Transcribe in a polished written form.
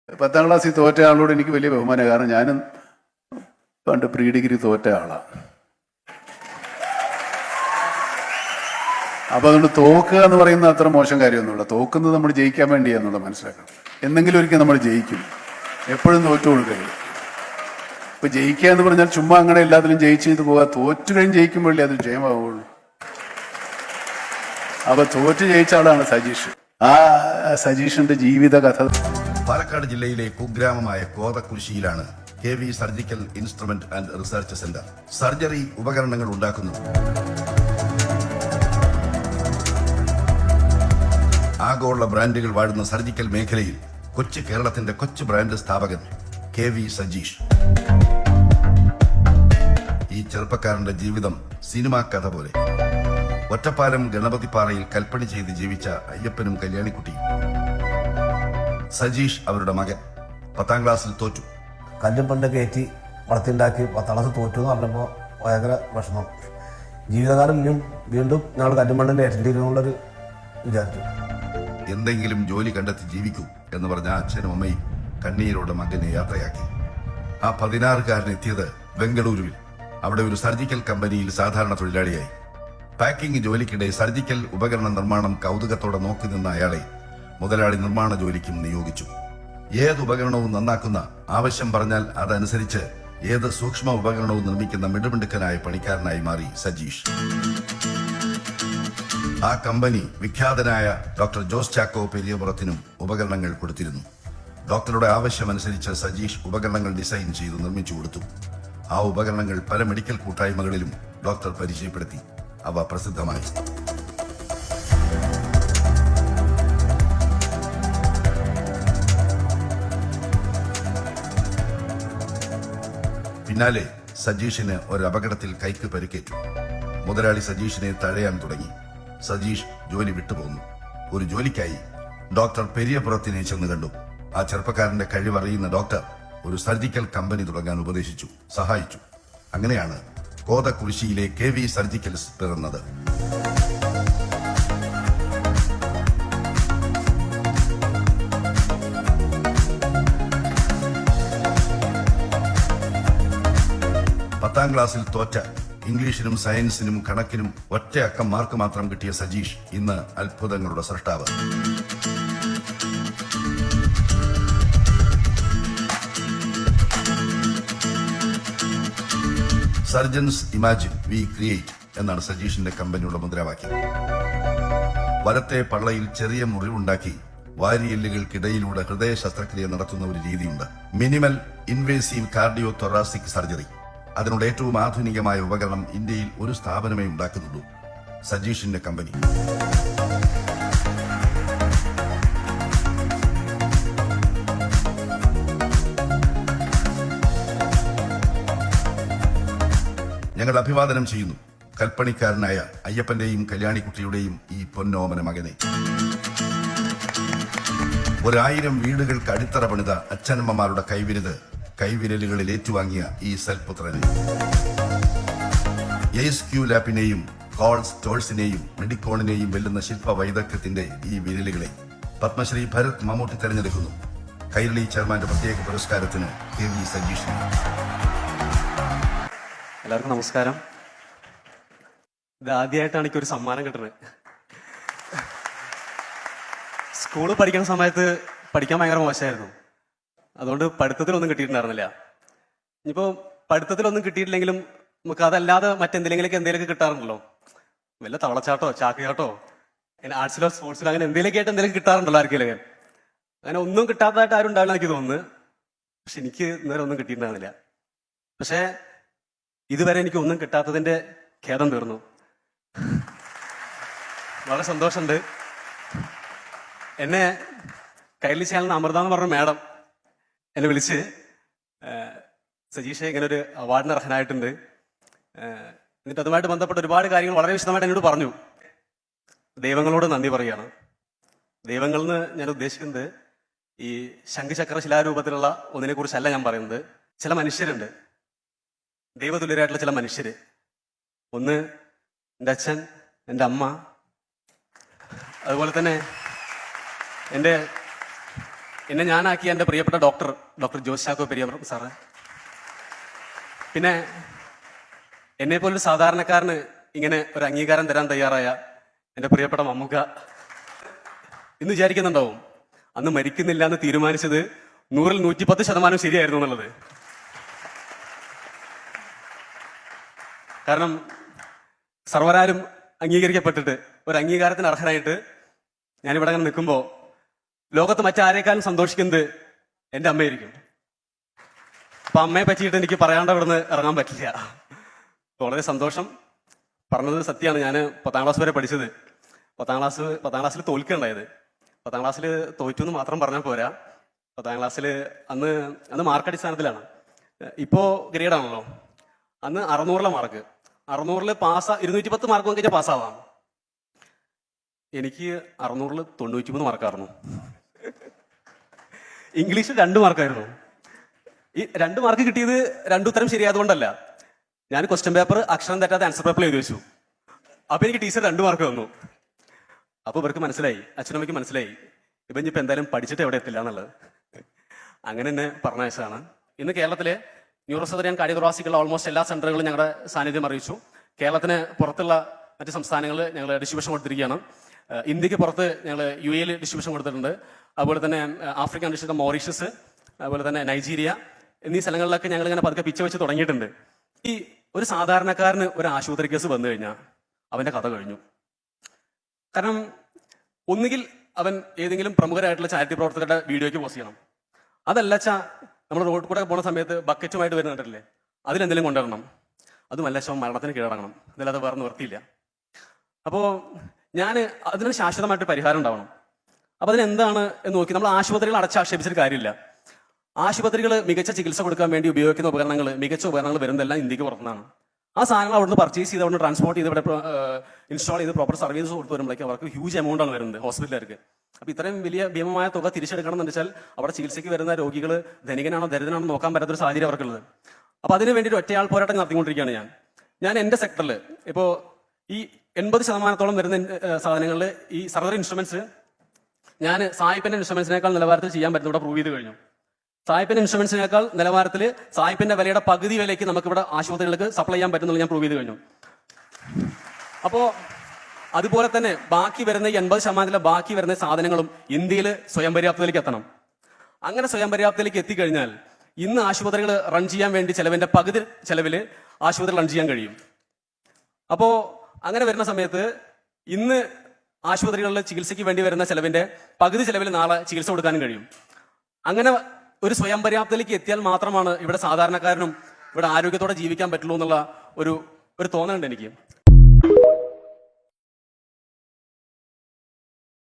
10ാം ക്ലാസ്സിൽ തോറ്റ ആളോട് എനിക്ക് വലിയ ബഹുമാനം. കാരണം ഞാനും പണ്ട് പ്രീ ഡിഗ്രി തോറ്റ ആളാണ്. അപ്പോൾ അതുകൊണ്ട് തോക്കുക എന്ന് പറയുന്നത് അത്ര മോശം കാര്യമൊന്നുമില്ല. തോക്കുന്നത് നമ്മൾ ജയിക്കാൻ വേണ്ടിയാണെന്നുള്ളത് മനസ്സിലാക്കണം. എന്തെങ്കിലും ഒരിക്കൽ നമ്മൾ ജയിക്കും, എപ്പോഴും തോറ്റു കൊടുക്കരുത്. ഇപ്പം ജയിക്കുക എന്ന് പറഞ്ഞാൽ ചുമ്മാ അങ്ങനെ എല്ലാത്തിലും ജയിച്ചു ചെയ്ത് പോകാം. തോറ്റു കഴിഞ്ഞ് ജയിക്കുമ്പോഴേ അത് ജയമാവുള്ളൂ. അപ്പോൾ തോറ്റ് ജയിച്ച ആളാണ് സജീഷ്. ആ സജീഷിന്റെ ജീവിത കഥ. പാലക്കാട് ജില്ലയിലെ കുഗ്രാമമായ കോതക്കുരിശിയിലാണ് KV surgical instrument and research centre. Surgery ഉപകരണങ്ങൾ ഉണ്ടാക്കുന്നു. ആഗോള ബ്രാൻഡുകൾ വാഴുന്ന സർജിക്കൽ മേഖലയിൽ കൊച്ചു കേരളത്തിന്റെ കൊച്ചു ബ്രാൻഡ് സ്ഥാപകൻ KV സജീഷ്. ഈ ചെറുപ്പക്കാരന്റെ ജീവിതം സിനിമാ കഥ പോലെ. ഒറ്റപ്പാലം ഗണപതിപ്പാറയിൽ കൽപ്പണി ചെയ്ത് ജീവിച്ച അയ്യപ്പനും കല്യാണിക്കുട്ടിയും. സജീഷ് അവരുടെ മകൻ 10ാം ക്ലാസ്സിൽ തോറ്റു. കല്ലും പണ്ട് കയറ്റി വളർത്തിണ്ടാക്കി 10ാം ക്ലാസ് തോറ്റു എന്ന് പറഞ്ഞപ്പോൾ ഭയങ്കര വിഷമം. ജീവിതകാലം ഇനിയും വീണ്ടും ഞങ്ങൾ കല്ലും പണ്ടിൻ്റെ ഏറ്റുള്ളൊരു വിചാരിച്ചു. എന്തെങ്കിലും ജോലി കണ്ടെത്തി ജീവിക്കൂ എന്ന് പറഞ്ഞ അച്ഛനും അമ്മയും കണ്ണീരോടെ മകനെ യാത്രയാക്കി. ആ 16-കാരൻ എത്തിയത് ബംഗളൂരുവിൽ. അവിടെ ഒരു സർജിക്കൽ കമ്പനിയിൽ സാധാരണ തൊഴിലാളിയായി. പാക്കിംഗ് ജോലിക്കിടെ സർജിക്കൽ ഉപകരണ നിർമ്മാണം കൗതുകത്തോടെ നോക്കി നിന്ന അയാളെ മുതലാളി നിർമ്മാണ ജോലിക്കും നിയോഗിച്ചു. ഏത് ഉപകരണവും നന്നാക്കുന്ന, ആവശ്യം പറഞ്ഞാൽ അതനുസരിച്ച് ഏത് സൂക്ഷ്മ ഉപകരണവും നിർമ്മിക്കുന്ന മിടുമിടുക്കനായ പണിക്കാരനായി മാറി സജീഷ്. ആ കമ്പനി വിഖ്യാതനായ ഡോക്ടർ ജോസ് ചാക്കോ പെരിയപുറത്തിനും ഉപകരണങ്ങൾ കൊടുത്തിരുന്നു. ഡോക്ടറുടെ ആവശ്യമനുസരിച്ച് സജീഷ് ഉപകരണങ്ങൾ ഡിസൈൻ ചെയ്ത് നിർമ്മിച്ചു കൊടുത്തു. ആ ഉപകരണങ്ങൾ പല മെഡിക്കൽ കൂട്ടായ്മകളിലും ഡോക്ടർ പരിചയപ്പെടുത്തി. അവ പ്രസിദ്ധമായി. പിന്നാലെ സജീഷിന് ഒരു അപകടത്തിൽ കൈക്ക് പരിക്കേറ്റു. മുതലാളി സജീഷിനെ തഴയാൻ തുടങ്ങി. സജീഷ് ജോലി വിട്ടുപോന്നു. ഒരു ജോലിക്കായി ഡോക്ടർ പെരിയപുറത്തിനെ ചെന്ന് കണ്ടു. ആ ചെറുപ്പക്കാരന്റെ കഴിവറിയുന്ന ഡോക്ടർ ഒരു സർജിക്കൽ കമ്പനി തുടങ്ങാൻ ഉപദേശിച്ചു, സഹായിച്ചു. അങ്ങനെയാണ് കോതക്കുരിശിയിലെ KV സർജിക്കൽസ് പിറന്നത്. പത്താം ക്ലാസ്സിൽ തോറ്റ, ഇംഗ്ലീഷിനും സയൻസിനും കണക്കിനും ഒറ്റ അക്കം മാർക്ക് മാത്രം കിട്ടിയ സജീഷ് ഇന്ന് അത്ഭുതങ്ങളുടെ സൃഷ്ടാവ്. സർജൻസ് ഇമാജിൻ, വി ക്രിയേറ്റ് എന്നാണ് സജീഷിന്റെ കമ്പനിയുടെ മുദ്രാവാക്യം. വലത്തെ പള്ളയിൽ ചെറിയ മുറിവുണ്ടാക്കി വാരിയെല്ലുകൾക്കിടയിലൂടെ ഹൃദയ ശസ്ത്രക്രിയ നടത്തുന്ന ഒരു രീതിയുണ്ട്. Minimal invasive cardio thoracic surgery. അതിനുള്ള ഏറ്റവും ആധുനികമായ ഉപകരണം ഇന്ത്യയിൽ ഒരു സ്ഥാപനമേ ഉണ്ടാക്കുന്നുള്ളൂ, സജീഷിന്റെ കമ്പനി. ഞങ്ങൾ അഭിവാദനം ചെയ്യുന്നു കൽപ്പണിക്കാരനായ അയ്യപ്പന്റെയും കല്യാണിക്കുട്ടിയുടെയും ഈ പൊന്നോമന മകനെ. 1000 വീടുകൾക്ക് അടിത്തറ പണിത അച്ഛനമ്മമാരുടെ കൈവിരലുകളിൽ ഏറ്റുവാങ്ങിയ ഈ സൽപുത്രനെ. ലാപ്പിനെയും കോൾസ് ടോൾസിനെയും മെഡിക്കോണിനെയും വെല്ലുന്ന ശില്പ വൈദഗ്ധ്യത്തിന്റെ ഈ വിരലുകളെ പത്മശ്രീ ഭരത് മമ്മൂട്ടി തെരഞ്ഞെടുക്കുന്നു. കൈരളി ചെയർമാന്റെ പ്രത്യേക പുരസ്കാരത്തിന് KV സജീഷിന്. എല്ലാവർക്കും നമസ്കാരം. ഇത് ആദ്യമായിട്ടാണ് എനിക്കൊരു സമ്മാനം കിട്ടുന്നത്. സ്കൂളിൽ പഠിക്കുന്ന സമയത്ത് പഠിക്കാൻ ഭയങ്കര മോശമായിരുന്നു. അതുകൊണ്ട് പഠിത്തത്തിലൊന്നും കിട്ടിയിട്ടുണ്ടായിരുന്നില്ല. ഇനിയിപ്പോൾ പഠിത്തത്തിലൊന്നും കിട്ടിയിട്ടില്ലെങ്കിലും നമുക്ക് അതല്ലാതെ എന്തെങ്കിലുമൊക്കെ കിട്ടാറുണ്ടല്ലോ. വല്ല തവളച്ചാട്ടോ ചാക്കുചാട്ടോ അങ്ങനെ ആർട്സിലോ സ്പോർട്സിലോ അങ്ങനെ എന്തെങ്കിലുമൊക്കെ ആയിട്ട് എന്തെങ്കിലും കിട്ടാറുണ്ടല്ലോ ആർക്കെങ്കിലും. അങ്ങനെ ഒന്നും കിട്ടാത്തതായിട്ട് ആരും ഉണ്ടാവില്ല എനിക്ക് തോന്നുന്നു. പക്ഷെ എനിക്ക് ഇന്നേരം ഒന്നും കിട്ടിയിട്ടുണ്ടായിരുന്നില്ല. പക്ഷേ ഇതുവരെ എനിക്ക് ഒന്നും കിട്ടാത്തതിന്റെ ഖേദം തീർന്നു. വളരെ സന്തോഷമുണ്ട്. എന്നെ കൈരളി ചാനലിന് അമൃത എന്ന് പറഞ്ഞ മാഡം എന്നെ വിളിച്ച് സജീഷെ ഇങ്ങനെ ഒരു അവാർഡിന് അർഹനായിട്ടുണ്ട്, എന്നിട്ട് അതുമായിട്ട് ബന്ധപ്പെട്ട ഒരുപാട് കാര്യങ്ങൾ വളരെ വിശദമായിട്ട് എന്നോട് പറഞ്ഞു. ദൈവങ്ങളോട് നന്ദി പറയുകയാണ്. ദൈവങ്ങളെന്ന് ഞാൻ ഉദ്ദേശിക്കുന്നത് ഈ ശംഖുചക്ര ശിലാരൂപത്തിലുള്ള ഒന്നിനെ കുറിച്ചല്ല ഞാൻ പറയുന്നത്. ചില മനുഷ്യരുണ്ട്, ദൈവതുല്യരായിട്ടുള്ള ചില മനുഷ്യര്. ഒന്ന് എൻ്റെ അച്ഛൻ, എൻ്റെ അമ്മ, അതുപോലെ തന്നെ എൻ്റെ എന്നെ ഞാനാക്കിയ എൻ്റെ പ്രിയപ്പെട്ട ഡോക്ടർ ജോസ് ചാക്കോ പെരിയവർ സാറ്, പിന്നെ എന്നെ പോലൊരു സാധാരണക്കാരന് ഇങ്ങനെ ഒരു അംഗീകാരം തരാൻ തയ്യാറായ എൻ്റെ പ്രിയപ്പെട്ട മമ്മൂക്ക. ഇന്ന് വിചാരിക്കുന്നുണ്ടാവും അന്ന് മരിക്കുന്നില്ല എന്ന് തീരുമാനിച്ചത് 100-ൽ 110% ശരിയായിരുന്നു എന്നുള്ളത്. കാരണം സർവരാരും അംഗീകരിക്കപ്പെട്ടിട്ട് ഒരു അംഗീകാരത്തിന് അർഹനായിട്ട് ഞാനിവിടെ അങ്ങനെ നിൽക്കുമ്പോൾ ലോകത്ത് മറ്റാരേക്കാളും സന്തോഷിക്കുന്നത് എൻ്റെ അമ്മയായിരിക്കും. അപ്പൊ അമ്മയെ പറ്റിയിട്ട് എനിക്ക് പറയാണ്ട് ഇവിടുന്ന് ഇറങ്ങാൻ പറ്റില്ല. വളരെ സന്തോഷം. പറഞ്ഞത് സത്യമാണ്. ഞാൻ 10ാം ക്ലാസ് വരെ പഠിച്ചത്. 10ാം ക്ലാസ്സിൽ തോൽക്കുകയുണ്ടായത്. 10ാം ക്ലാസ്സിൽ തോറ്റു എന്ന് മാത്രം പറഞ്ഞാൽ പോരാ. 10ാം ക്ലാസ്സിൽ അന്ന് മാർക്ക് അടിസ്ഥാനത്തിലാണ്. ഇപ്പോ ഗ്രേഡാണല്ലോ. അന്ന് 600-ലെ മാർക്ക്. 600-ൽ 210 മാർക്ക് കഴിഞ്ഞാൽ പാസ്സാവാം. എനിക്ക് 600-ൽ 93 മാർക്കായിരുന്നു. ഇംഗ്ലീഷ് 2 മാർക്കായിരുന്നു. ഈ 2 മാർക്ക് കിട്ടിയത് 2 ഉത്തരം ശരിയായതുകൊണ്ടല്ല. ഞാൻ ക്വസ്റ്റ്യൻ പേപ്പർ അക്ഷരം തെറ്റാത്ത ആൻസർ പേപ്പർ എഴുതി വെച്ചു. അപ്പൊ എനിക്ക് ടീച്ചർ 2 മാർക്ക് തന്നു. അപ്പൊ ഇവർക്ക് മനസ്സിലായി, അച്ഛനമ്മയ്ക്ക് മനസ്സിലായി ഇപ്പൊ ഇനിയിപ്പോ എന്തായാലും പഠിച്ചിട്ട് എവിടെ എത്തില്ല എന്നുള്ളത്. അങ്ങനെ തന്നെ പറഞ്ഞയച്ചതാണ്. ഇന്ന് കേരളത്തിലെ ന്യൂറോസർജൻ കാർഡിയോറാസിക്കുള്ള ഓൾമോസ്റ്റ് എല്ലാ സെന്ററുകളും ഞങ്ങളുടെ സാന്നിധ്യം അറിയിച്ചു. കേരളത്തിന് പുറത്തുള്ള മറ്റ് സംസ്ഥാനങ്ങളിൽ ഞങ്ങൾ ഡിസ്ട്രിബ്യൂഷൻ കൊടുത്തിരിക്കുകയാണ്. ഇന്ത്യക്ക് പുറത്ത് ഞങ്ങൾ UAE ഡിസ്ട്രിബ്യൂഷൻ കൊടുത്തിട്ടുണ്ട്. അതുപോലെ തന്നെ ആഫ്രിക്കൻ കൺട്രീസ്, മൗറീഷ്യസ്, അതുപോലെ തന്നെ നൈജീരിയ എന്നീ സ്ഥലങ്ങളിലൊക്കെ ഞങ്ങൾ ഇങ്ങനെ പതുക്കെ പിച്ച വെച്ച് തുടങ്ങിയിട്ടുണ്ട്. ഈ ഒരു സാധാരണക്കാരന് ഒരു ആശുപത്രി കേസ് വന്നു കഴിഞ്ഞാൽ അവന്റെ കഥ കഴിഞ്ഞു. കാരണം ഒന്നുകിൽ അവൻ ഏതെങ്കിലും പ്രമുഖരായിട്ടുള്ള ചാരിറ്റി പ്രവർത്തകരുടെ വീഡിയോയ്ക്ക് പോസ്റ്റ് ചെയ്യണം. അതല്ലച്ചാ നമ്മൾ റോഡ് കൂടെ പോണ സമയത്ത് ബക്കറ്റുമായിട്ട് വരുന്നുണ്ടല്ലേ, അതിലെന്തെങ്കിലും കൊണ്ടുവരണം. അതുമല്ല ശവം മരണത്തിന് കീഴടങ്ങണം. ഇതിലത് വേറെ നിവർത്തിയില്ല. അപ്പോൾ അതിന് ശാശ്വതമായിട്ട് പരിഹാരം ഉണ്ടാവണം. അപ്പൊ അതിനെന്താണ് എന്ന് നോക്കി നമ്മൾ ആശുപത്രികൾ അടച്ചാക്ഷേപിച്ചിട്ട് കാര്യമില്ല. ആശുപത്രികൾ മികച്ച ചികിത്സ കൊടുക്കാൻ വേണ്ടി ഉപയോഗിക്കുന്ന ഉപകരണങ്ങൾ, മികച്ച ഉപകരണങ്ങൾ വരുന്നതെല്ലാം ഇന്ത്യക്ക് പുറത്തുനിന്നാണ്. ആ സാധനങ്ങൾ അവിടുന്ന് പർച്ചേസ് ചെയ്ത് അവിടുന്ന് ട്രാൻസ്പോർട്ട് ചെയ്ത് ഇവിടെ ഇൻസ്റ്റാൾ ചെയ്ത് പ്രോപ്പർ സർവീസ് കൊടുത്തു വരുമ്പോഴേക്കും അവർക്ക് ഹ്യൂജ് എമൗണ്ട് ആണ് വരുന്നത് ഹോസ്പിറ്റലുകാർക്ക്. അപ്പൊ ഇത്രയും വലിയ ഭീമമായ തുക തിരിച്ചെടുക്കണം എന്ന് വെച്ചാൽ അവിടെ ചികിത്സയ്ക്ക് വരുന്ന രോഗികൾ ധനികനാണോ ദരിദ്രനാണോ നോക്കാൻ പറ്റാത്തൊരു സാഹചര്യം അവർക്കുള്ളത്. അപ്പൊ അതിന് വേണ്ടി ഒറ്റയാൾ പോരാട്ടം നടത്തിക്കൊണ്ടിരിക്കുകയാണ് ഞാൻ എൻ്റെ സെക്ടറിൽ. ഇപ്പോൾ ഈ 80% വരുന്ന സാധനങ്ങളിൽ ഈ സർജറി ഇൻസ്ട്രുമെന്റ്സ് ഞാൻ സായിപ്പിന്റെ ഇൻസ്ട്രുമെന്റ്സിനേക്കാൾ നിലവാരത്തിൽ ചെയ്യാൻ പറ്റുന്ന ഇവിടെ പ്രൂവ് ചെയ്ത് കഴിഞ്ഞു. സായിപ്പിന്റെ ഇൻസ്ട്രുമെന്റ്സിനേക്കാൾ നിലവാരത്തിൽ സായിപ്പിന്റെ വിലയുടെ പകുതി വിലയ്ക്ക് നമുക്ക് ഇവിടെ ആശുപത്രികൾക്ക് സപ്ലൈ ചെയ്യാൻ പറ്റുന്നത് ഞാൻ പ്രൂവ് ചെയ്ത് കഴിഞ്ഞു. അപ്പോ അതുപോലെ തന്നെ ബാക്കി വരുന്ന 80% ബാക്കി വരുന്ന സാധനങ്ങളും ഇന്ത്യയിൽ സ്വയം പര്യാപ്തതയിലേക്ക് എത്തണം. അങ്ങനെ സ്വയം പര്യാപ്തതയിലേക്ക് എത്തിക്കഴിഞ്ഞാൽ ഇന്ന് ആശുപത്രികൾ റൺ ചെയ്യാൻ വേണ്ടി ചെലവിന്റെ പകുതി ചെലവിൽ ആശുപത്രി റൺ ചെയ്യാൻ കഴിയും. അപ്പോ അങ്ങനെ വരുന്ന സമയത്ത് ഇന്ന് ആശുപത്രികളിൽ ചികിത്സയ്ക്ക് വേണ്ടി വരുന്ന ചെലവിന്റെ പകുതി ചെലവിൽ നാളെ ചികിത്സ കൊടുക്കാനും കഴിയും. അങ്ങനെ ഒരു സ്വയം പര്യാപ്തതയിലേക്ക് എത്തിയാൽ മാത്രമാണ് ഇവിടെ സാധാരണക്കാരനും ഇവിടെ ആരോഗ്യത്തോടെ ജീവിക്കാൻ പറ്റുള്ളൂ എന്നുള്ള ഒരു തോന്നലുണ്ട് എനിക്ക്.